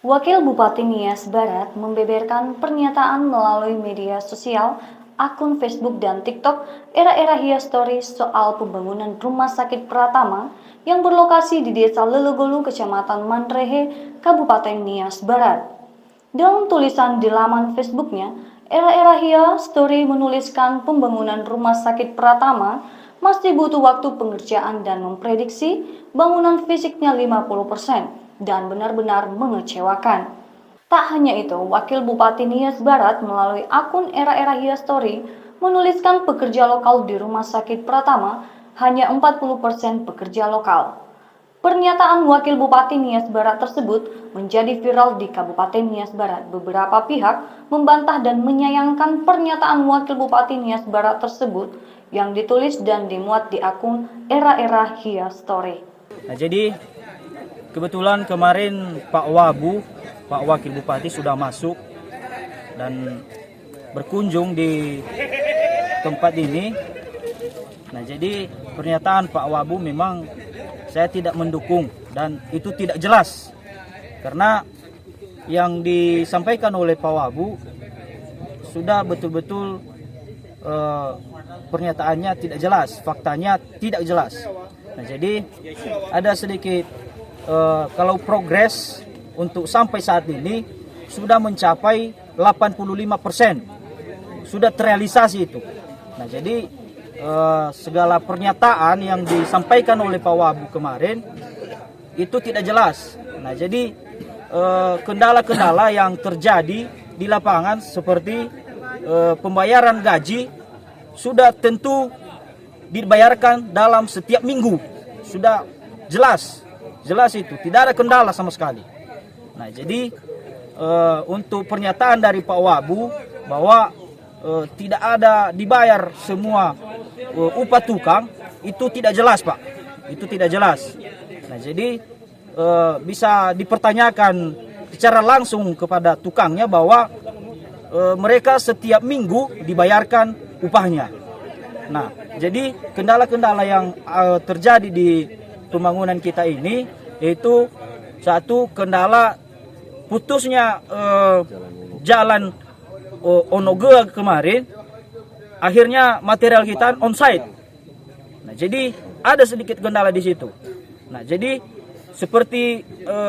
Wakil Bupati Nias Barat membeberkan pernyataan melalui media sosial, akun Facebook dan TikTok era-era Stories soal pembangunan Rumah Sakit Pratama yang berlokasi di Desa Lelegolu, Kecamatan Mandrehe, Kabupaten Nias Barat. Dalam tulisan di laman Facebooknya, era-era Story menuliskan pembangunan Rumah Sakit Pratama masih butuh waktu pengerjaan dan memprediksi bangunan fisiknya 50%. Dan benar-benar mengecewakan. Tak hanya itu, Wakil Bupati Nias Barat melalui akun era-era Story menuliskan pekerja lokal di Rumah Sakit Pratama hanya 40% pekerja lokal. Pernyataan Wakil Bupati Nias Barat tersebut menjadi viral di Kabupaten Nias Barat. Beberapa pihak membantah dan menyayangkan pernyataan Wakil Bupati Nias Barat tersebut yang ditulis dan dimuat di akun era-era Story. Nah, jadi kebetulan kemarin Pak Wakil Bupati sudah masuk dan berkunjung di tempat ini. Nah, jadi pernyataan Pak Wabu memang saya tidak mendukung dan itu tidak jelas. Karena yang disampaikan oleh Pak Wabu sudah betul-betul pernyataannya tidak jelas, faktanya tidak jelas. Nah, jadi ada sedikit kalau progres untuk sampai saat ini sudah mencapai 85%, sudah terrealisasi itu. Nah, jadi segala pernyataan yang disampaikan oleh Pak Wabu kemarin itu tidak jelas. Nah, jadi kendala-kendala yang terjadi di lapangan seperti pembayaran gaji sudah tentu dibayarkan dalam setiap minggu, sudah jelas itu, tidak ada kendala sama sekali. Nah, jadi untuk pernyataan dari Pak Wabu bahwa tidak ada dibayar semua upah tukang, itu tidak jelas, Pak. Itu tidak jelas. Nah, jadi bisa dipertanyakan secara langsung kepada tukangnya bahwa mereka setiap minggu dibayarkan upahnya. Nah, jadi kendala-kendala yang terjadi di pembangunan kita ini yaitu satu, kendala putusnya jalan Onoge kemarin, akhirnya material kita on-site. Nah, jadi ada sedikit kendala di situ. Nah, jadi seperti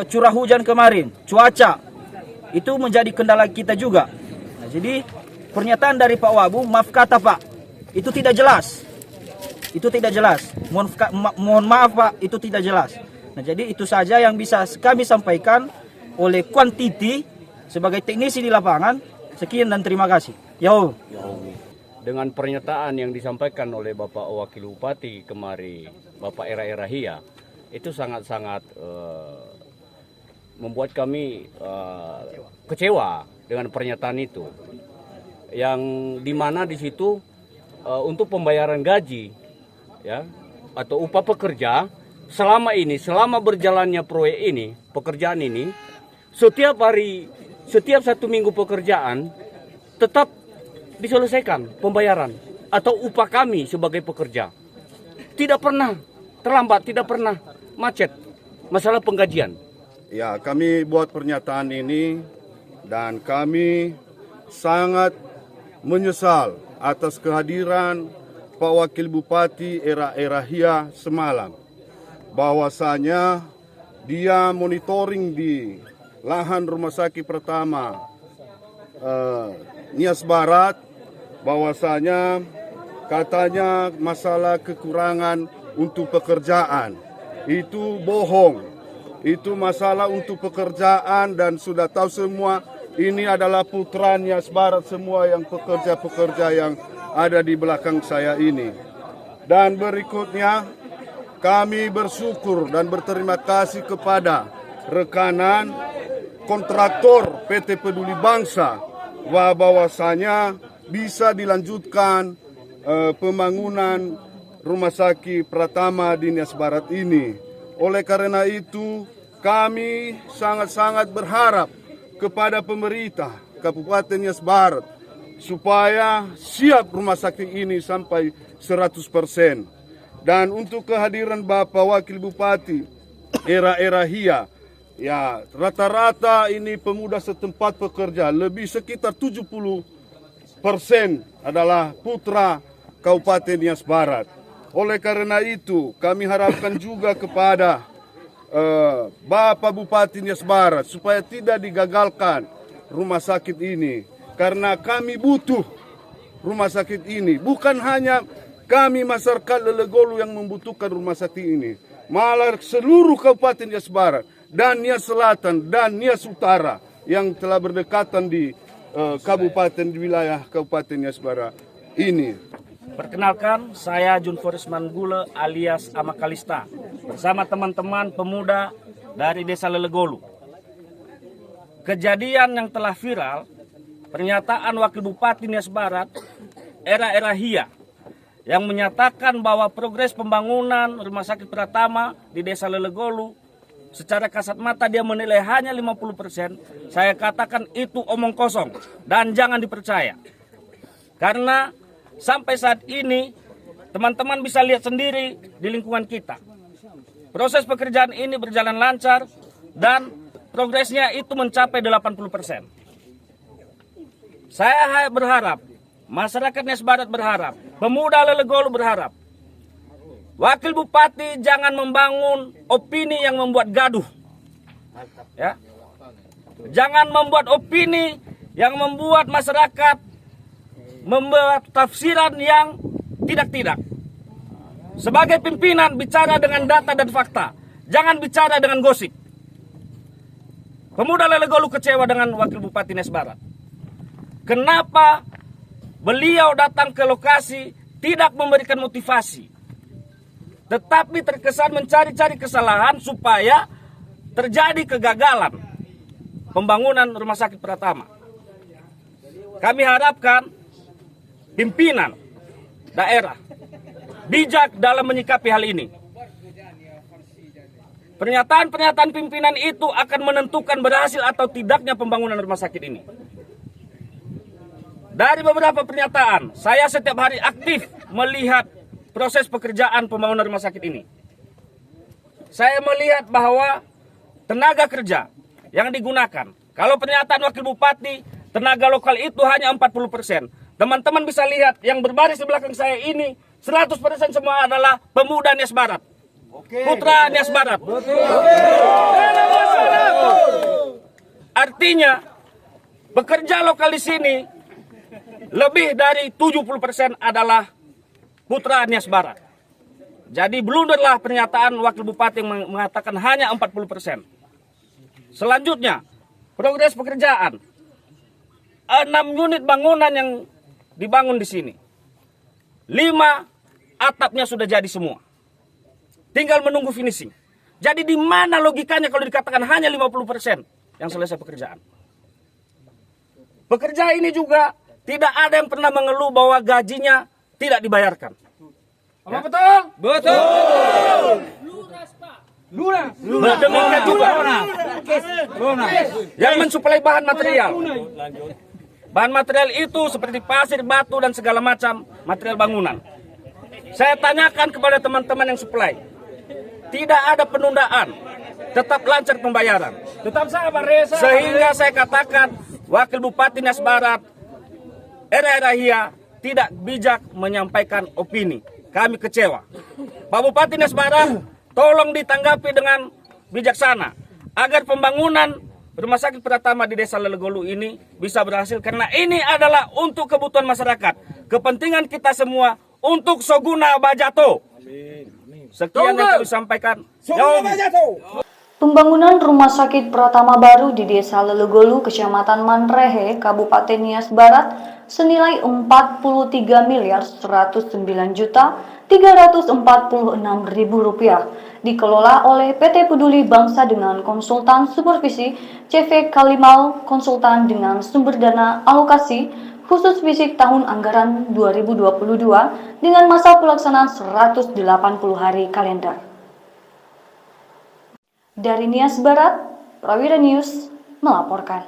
curah hujan kemarin, cuaca itu menjadi kendala kita juga. Nah, jadi pernyataan dari Pak Wabu, maaf kata Pak, itu tidak jelas. Itu tidak jelas. Mohon maaf Pak, itu tidak jelas. Nah, jadi itu saja yang bisa kami sampaikan oleh kuantiti sebagai teknisi di lapangan. Sekian dan terima kasih. Yo. Dengan pernyataan yang disampaikan oleh Bapak Wakil Bupati kemarin, Bapak Era-Era Hia, itu sangat-sangat membuat kami kecewa dengan pernyataan itu. Yang dimana di situ untuk pembayaran gaji, ya, atau upah pekerja selama berjalannya proyek ini, pekerjaan ini, setiap hari, setiap 1 minggu pekerjaan tetap diselesaikan pembayaran atau upah kami sebagai pekerja. Tidak pernah terlambat, tidak pernah macet masalah penggajian. Ya, kami buat pernyataan ini dan kami sangat menyesal atas kehadiran Pak Wakil Bupati Era-Era Hia semalam. Bahwasanya dia monitoring di lahan Rumah Sakit Pratama Nias Barat, bahwasanya katanya masalah kekurangan untuk pekerjaan. Itu bohong. Itu masalah untuk pekerjaan dan sudah tahu semua ini adalah putra Nias Barat semua yang pekerja-pekerja yang ada di belakang saya ini. Dan berikutnya kami bersyukur dan berterima kasih kepada rekanan kontraktor PT Peduli Bangsa bahwasanya bisa dilanjutkan pembangunan Rumah Sakit Pratama di Nias Barat ini. Oleh karena itu kami sangat-sangat berharap kepada pemerintah Kabupaten Nias Barat supaya siap rumah sakit ini sampai 100%. Dan untuk kehadiran Bapak Wakil Bupati Era-Era Hia, Ya, rata-rata ini pemuda setempat pekerja, lebih sekitar 70% adalah putra Kabupaten Nias Barat. Oleh karena itu, kami harapkan juga kepada Bapak Bupati Nias Barat supaya tidak digagalkan rumah sakit ini. Karena kami butuh rumah sakit ini. Bukan hanya kami masyarakat Lelegolu yang membutuhkan rumah sakit ini. Malah seluruh Kabupaten Nias Barat dan Nias Selatan dan Nias Utara yang telah berdekatan di kabupaten di wilayah Kabupaten Nias Barat ini. Perkenalkan, saya Junforis Manggule alias Amakalista bersama teman-teman pemuda dari Desa Lelegolu. Kejadian yang telah viral, pernyataan Wakil Bupati Nias Barat, Era Hia, yang menyatakan bahwa progres pembangunan Rumah Sakit Pratama di Desa Lelegolu secara kasat mata dia menilai hanya 50%, saya katakan itu omong kosong dan jangan dipercaya. Karena sampai saat ini teman-teman bisa lihat sendiri di lingkungan kita. Proses pekerjaan ini berjalan lancar dan progresnya itu mencapai 80%. Saya berharap, masyarakat Nias Barat berharap, pemuda Lelegolu berharap, Wakil Bupati jangan membangun opini yang membuat gaduh. Ya. Jangan membuat opini yang membuat masyarakat membuat tafsiran yang tidak-tidak. Sebagai pimpinan bicara dengan data dan fakta, jangan bicara dengan gosip. Pemuda Lelegolu kecewa dengan Wakil Bupati Nias Barat. Kenapa beliau datang ke lokasi tidak memberikan motivasi, tetapi terkesan mencari-cari kesalahan supaya terjadi kegagalan pembangunan Rumah Sakit Pratama. Kami harapkan pimpinan daerah bijak dalam menyikapi hal ini. Pernyataan-pernyataan pimpinan itu akan menentukan berhasil atau tidaknya pembangunan rumah sakit ini. Dari beberapa pernyataan, saya setiap hari aktif melihat proses pekerjaan pembangunan rumah sakit ini. Saya melihat bahwa tenaga kerja yang digunakan, kalau pernyataan Wakil Bupati, tenaga lokal itu hanya 40%. Teman-teman bisa lihat yang berbaris di belakang saya ini, 100% semua adalah pemuda Nias Barat. Putra Nias Barat. Artinya, pekerja lokal di sini, lebih dari 70% adalah putra Nias Barat. Jadi blunderlah pernyataan Wakil Bupati yang mengatakan hanya 40%. Selanjutnya, progres pekerjaan. 6 unit bangunan yang dibangun di sini. 5 atapnya sudah jadi semua. Tinggal menunggu finishing. Jadi di mana logikanya kalau dikatakan hanya 50% yang selesai pekerjaan? Pekerja ini juga tidak ada yang pernah mengeluh bahwa gajinya tidak dibayarkan. Apa betul? Betul. Lunas. Demikian juga yang mensuplai bahan material. Bahan material itu seperti pasir, batu, dan segala macam material bangunan. Saya tanyakan kepada teman-teman yang suplai. Tidak ada penundaan. Tetap lancar pembayaran. Tetap sabar, Reza. Sehingga saya katakan Wakil Bupati Nias Barat, Era Hia, tidak bijak menyampaikan opini. Kami kecewa. Pak Bupati Nias Barat, tolong ditanggapi dengan bijaksana agar pembangunan Rumah Sakit Pratama di Desa Lelegolu ini bisa berhasil, karena ini adalah untuk kebutuhan masyarakat, kepentingan kita semua, untuk Soguna Bajato. Sekian yang kami sampaikan. Pembangunan Rumah Sakit Pratama baru di Desa Lelegolu, Kecamatan Manrehe, Kabupaten Nias Barat senilai Rp44.346.000 dikelola oleh PT Peduli Bangsa dengan konsultan supervisi CV Kalimal Konsultan dengan sumber dana alokasi khusus fisik tahun anggaran 2022 dengan masa pelaksanaan 180 hari kalender. Dari Nias Barat, Prawira News melaporkan.